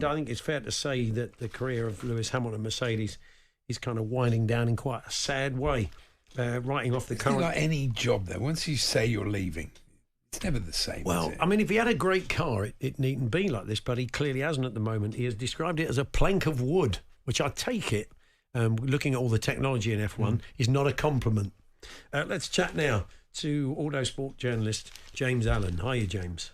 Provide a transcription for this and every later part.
I think it's fair to say that the career of Lewis Hamilton Mercedes is kind of winding down in quite a sad way, writing off the It's current. like any job, though. Once you say you're leaving, it's never the same. Well, is it? I mean, if he had a great car, it needn't be like this, but he clearly hasn't at the moment. He has described it as a plank of wood, which I take it, looking at all the technology in F1, is not a compliment. Let's chat now to Autosport journalist James Allen. Hiya, James.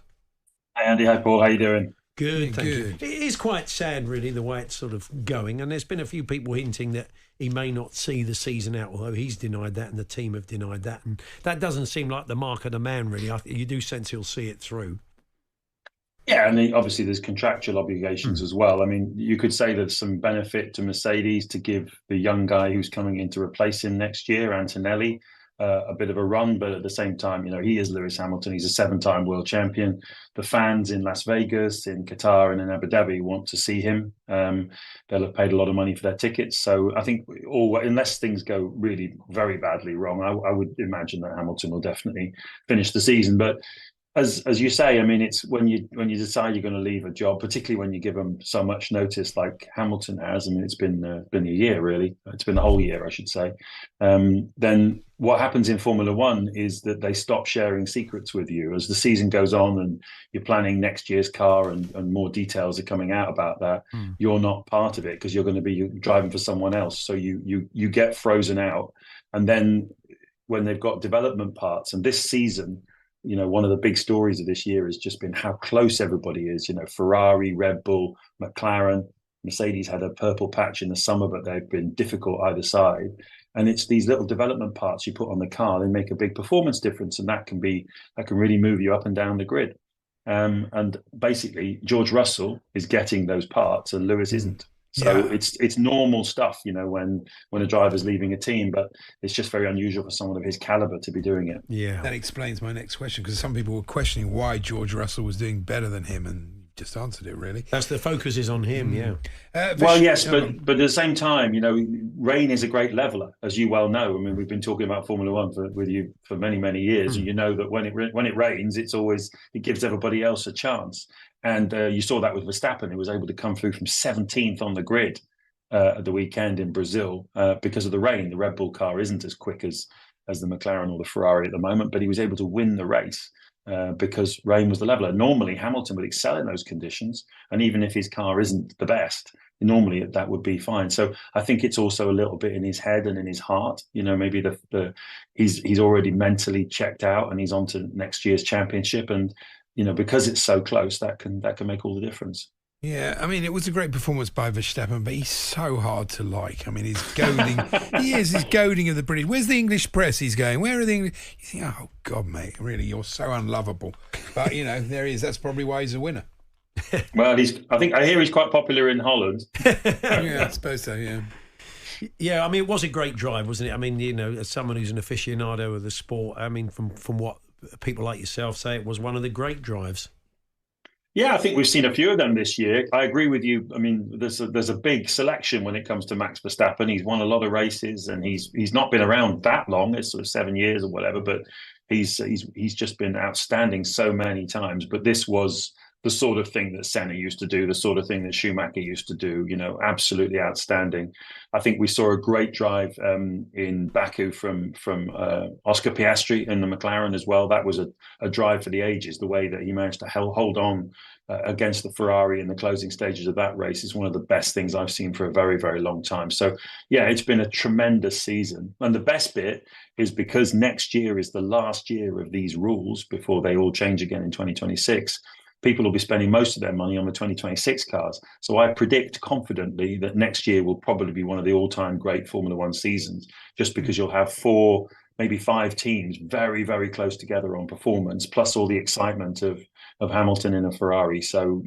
Hi, Andy. Hi, Paul. How you doing? Good, thank you. Good. It is quite sad, really, the way it's sort of going. And there's been a few people hinting that he may not see the season out, although he's denied that and the team have denied that. And that doesn't seem like the mark of the man, really. You do sense he'll see it through. Yeah, and obviously there's contractual obligations as well. I mean, you could say there's some benefit to Mercedes to give the young guy who's coming in to replace him next year, Antonelli, a bit of a run. But at the same time, he is Lewis Hamilton. He's a 7-time world champion. The fans in Las Vegas, in Qatar, and in Abu Dhabi want to see him. They'll have paid a lot of money for their tickets. So I think, unless things go really very badly wrong, I would imagine that Hamilton will definitely finish the season. But as you say, I mean, it's when you decide you're going to leave a job, particularly when you give them so much notice, like Hamilton has. I mean, it's been a year, really. It's been the whole year, I should say. Then what happens in Formula One is that they stop sharing secrets with you as the season goes on, and you're planning next year's car, and more details are coming out about that. You're not part of it because you're going to be driving for someone else. So you get frozen out, and then when they've got development parts, and this season, one of the big stories of this year has just been how close everybody is. Ferrari, Red Bull, McLaren, Mercedes had a purple patch in the summer, but they've been difficult either side. And it's these little development parts you put on the car, they make a big performance difference, and that can really move you up and down the grid. And basically, George Russell is getting those parts, and Lewis isn't. So it's normal stuff, when a driver's leaving a team, but it's just very unusual for someone of his caliber to be doing it. Yeah. That explains my next question, because some people were questioning why George Russell was doing better than him, and you just answered it, really. That's the focus is on him, yeah. Well, yes, but at the same time, rain is a great leveler, as you well know. I mean, we've been talking about Formula One with you for many, many years, and you know that when it rains, it gives everybody else a chance. And you saw that with Verstappen, who was able to come through from 17th on the grid at the weekend in Brazil because of the rain. The Red Bull car isn't as quick as the McLaren or the Ferrari at the moment, but he was able to win the race because rain was the leveler. Normally, Hamilton would excel in those conditions, and even if his car isn't the best, normally that would be fine. So I think it's also a little bit in his head and in his heart. Maybe he's already mentally checked out, and he's on to next year's championship, and because it's so close, that can make all the difference. Yeah, I mean, it was a great performance by Verstappen, but he's so hard to like. I mean, he's goading. He's goading of the British. Where's the English press? He's going, where are the English? You think, oh, God, mate, really, you're so unlovable. But, there he is. That's probably why he's a winner. Well, I hear he's quite popular in Holland. Yeah, I suppose so, yeah. Yeah, I mean, it was a great drive, wasn't it? I mean, as someone who's an aficionado of the sport, I mean, from what people like yourself say, it was one of the great drives. Yeah, I think we've seen a few of them this year. I agree with you. I mean, there's a big selection when it comes to Max Verstappen. He's won a lot of races, and he's not been around that long. It's sort of 7 years or whatever, but he's just been outstanding so many times. But this was the sort of thing that Senna used to do, the sort of thing that Schumacher used to do, absolutely outstanding. I think we saw a great drive in Baku from Oscar Piastri in the McLaren as well. That was a drive for the ages. The way that he managed to hold on against the Ferrari in the closing stages of that race is one of the best things I've seen for a very, very long time. So, yeah, it's been a tremendous season. And the best bit is because next year is the last year of these rules before they all change again in 2026. People will be spending most of their money on the 2026 cars. So I predict confidently that next year will probably be one of the all-time great Formula One seasons, just because you'll have 4, maybe 5 teams very, very close together on performance, plus all the excitement of Hamilton in a Ferrari. So,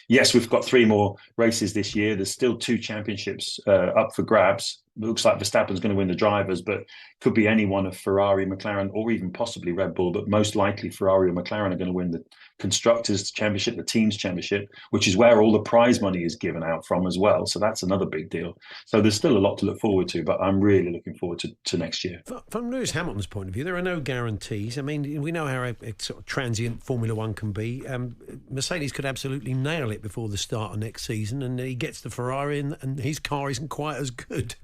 yes, we've got 3 more races this year. There's still 2 championships up for grabs looks like Verstappen's going to win the drivers, but could be any one of Ferrari, McLaren, or even possibly Red Bull. But most likely Ferrari or McLaren are going to win the Constructors' Championship, the Teams' Championship, which is where all the prize money is given out from as well. So that's another big deal. So there's still a lot to look forward to, but I'm really looking forward to next year. From Lewis Hamilton's point of view, there are no guarantees. I mean, we know how a sort of transient Formula One can be. Mercedes could absolutely nail it before the start of next season, and he gets the Ferrari, and his car isn't quite as good.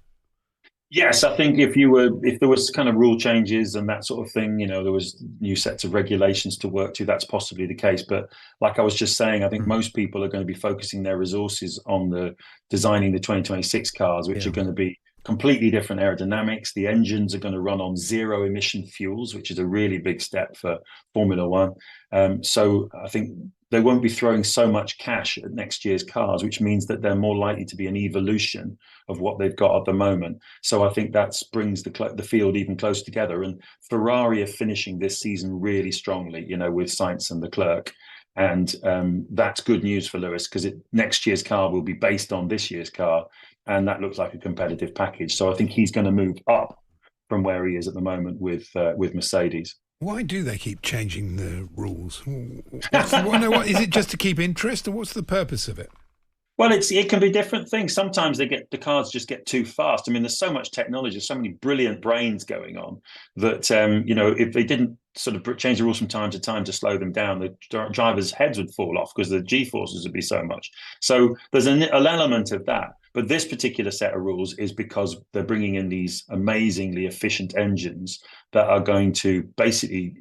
Yes, I think if there was kind of rule changes and that sort of thing, there was new sets of regulations to work to, that's possibly the case. But like I was just saying, I think most people are going to be focusing their resources on designing the 2026 cars, which are going to be completely different aerodynamics. The engines are going to run on zero emission fuels, which is a really big step for Formula One. So I think they won't be throwing so much cash at next year's cars, which means that they're more likely to be an evolution of what they've got at the moment. So I think that brings the field even closer together. And Ferrari are finishing this season really strongly, with Sainz and Leclerc. And that's good news for Lewis, because next year's car will be based on this year's car. And that looks like a competitive package. So I think he's going to move up from where he is at the moment with Mercedes. Why do they keep changing the rules? Is it just to keep interest, or what's the purpose of it? Well, it can be different things. Sometimes the cars just get too fast. I mean, there's so much technology, so many brilliant brains going on that if they didn't sort of change the rules from time to time to slow them down, the drivers' heads would fall off because the G-forces would be so much. So there's an element of that. But this particular set of rules is because they're bringing in these amazingly efficient engines that are going to basically,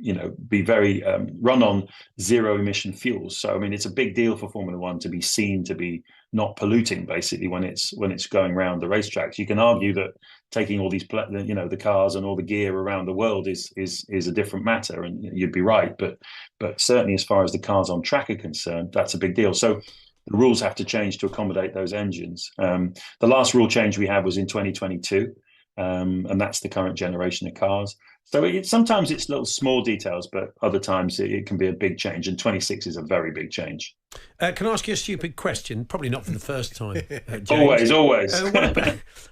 be very run on zero emission fuels. So, I mean, it's a big deal for Formula One to be seen to be not polluting, basically, when it's going around the racetracks. You can argue that taking all these, the cars and all the gear around the world is a different matter, and you'd be right. But certainly, as far as the cars on track are concerned, that's a big deal. So the rules have to change to accommodate those engines. The last rule change we had was in 2022, and that's the current generation of cars. So sometimes it's little small details, but other times it can be a big change, and 26 is a very big change. Can I ask you a stupid question? Probably not for the first time, James. Always. I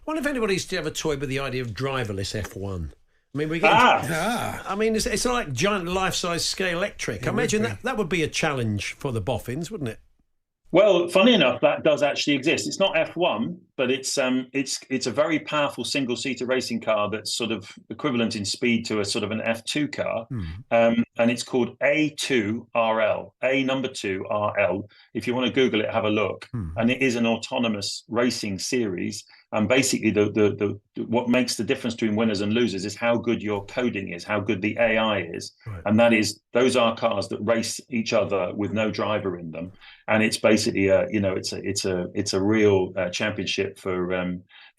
wonder if anybody's ever toyed with the idea of driverless F1. I mean, I mean, it's like giant life-size scale electric. I imagine that would be a challenge for the boffins, wouldn't it? Well, funny enough, that does actually exist. It's not F1, but it's a very powerful single-seater racing car that's sort of equivalent in speed to a sort of an F2 car, and it's called A2RL, A number 2 RL. If you want to Google it, have a look. And it is an autonomous racing series. And basically, the what makes the difference between winners and losers is how good your coding is, how good the AI is, and those are cars that race each other with no driver in them, and it's basically it's a real championship for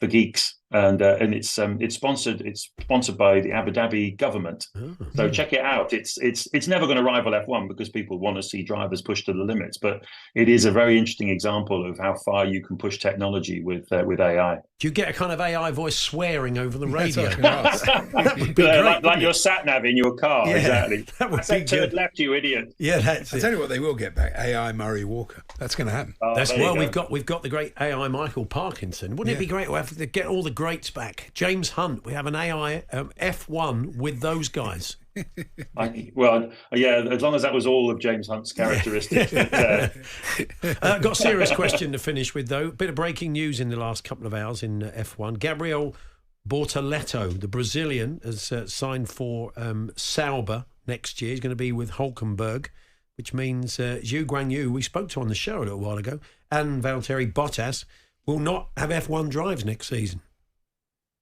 geeks, and it's sponsored by the Abu Dhabi government. So check it out. It's never going to rival F1 because people want to see drivers push to the limits, but it is a very interesting example of how far you can push technology with AI. Do you get a kind of AI voice swearing over the radio? That would be great, like your sat nav in your car. Yeah, exactly. That would be good. Left, you idiot. Yeah, that's it. I tell you what, they will get back AI Murray Walker. That's going to happen. We've got the great AI Michael Parkinson. Wouldn't it be great to get all the greats back? James Hunt. We have an AI F1 with those guys. As long as that was all of James Hunt's characteristics. Got a serious question to finish with, though. Bit of breaking news in the last couple of hours in F1. Gabriel Bortoleto, the Brazilian, has signed for Sauber next year. He's going to be with Hulkenberg, which means Zhou Guanyu, we spoke to on the show a little while ago, and Valtteri Bottas will not have F1 drives next season.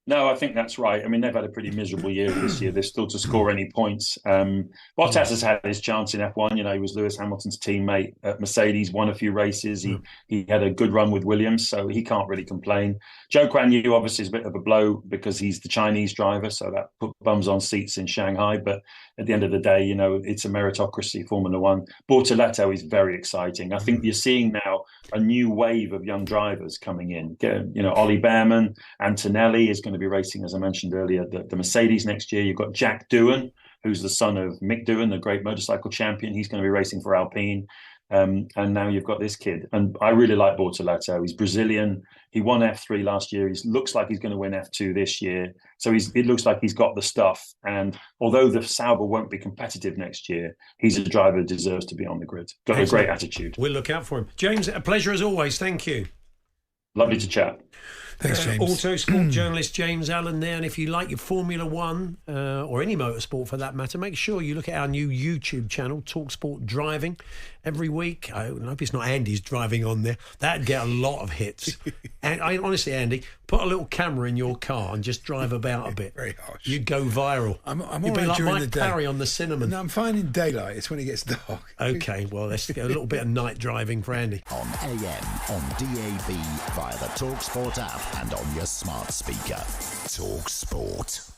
No, I think that's right. I mean, they've had a pretty miserable year this year. They're still to score any points. Bottas has had his chance in F1. He was Lewis Hamilton's teammate at Mercedes, won a few races. He had a good run with Williams, so he can't really complain. Zhou Guanyu obviously is a bit of a blow because he's the Chinese driver, so that put bums on seats in Shanghai. But at the end of the day, it's a meritocracy, Formula One. Bortoleto is very exciting. I think you're seeing now a new wave of young drivers coming in. Ollie Behrman, Antonelli is going to be racing, as I mentioned earlier, the Mercedes next year. You've got Jack Doohan, who's the son of Mick Doohan, the great motorcycle champion. He's going to be racing for Alpine. And now you've got this kid. And I really like Bortoleto. He's Brazilian. He won F3 last year. He looks like he's going to win F2 this year. So it looks like he's got the stuff. And although the Sauber won't be competitive next year, he's a driver that deserves to be on the grid. Got a great attitude. We'll look out for him. James, a pleasure as always. Thank you. Lovely to chat. Thanks, James. Autosport journalist James Allen there. And if you like your Formula One or any motorsport for that matter, make sure you look at our new YouTube channel, talkSPORT Driving, every week. I hope it's not Andy's driving on there. That'd get a lot of hits. And honestly, Andy, put a little camera in your car and just drive about a bit. Very harsh. You'd go viral. I'm all You'd be right like during Mike the day. Parry on the Cinnamon. No, I'm fine in daylight. It's when it gets dark. Okay, well, let's get a little bit of night driving for Andy. On AM, on DAB, via the talkSPORT app and on your smart speaker. talkSPORT.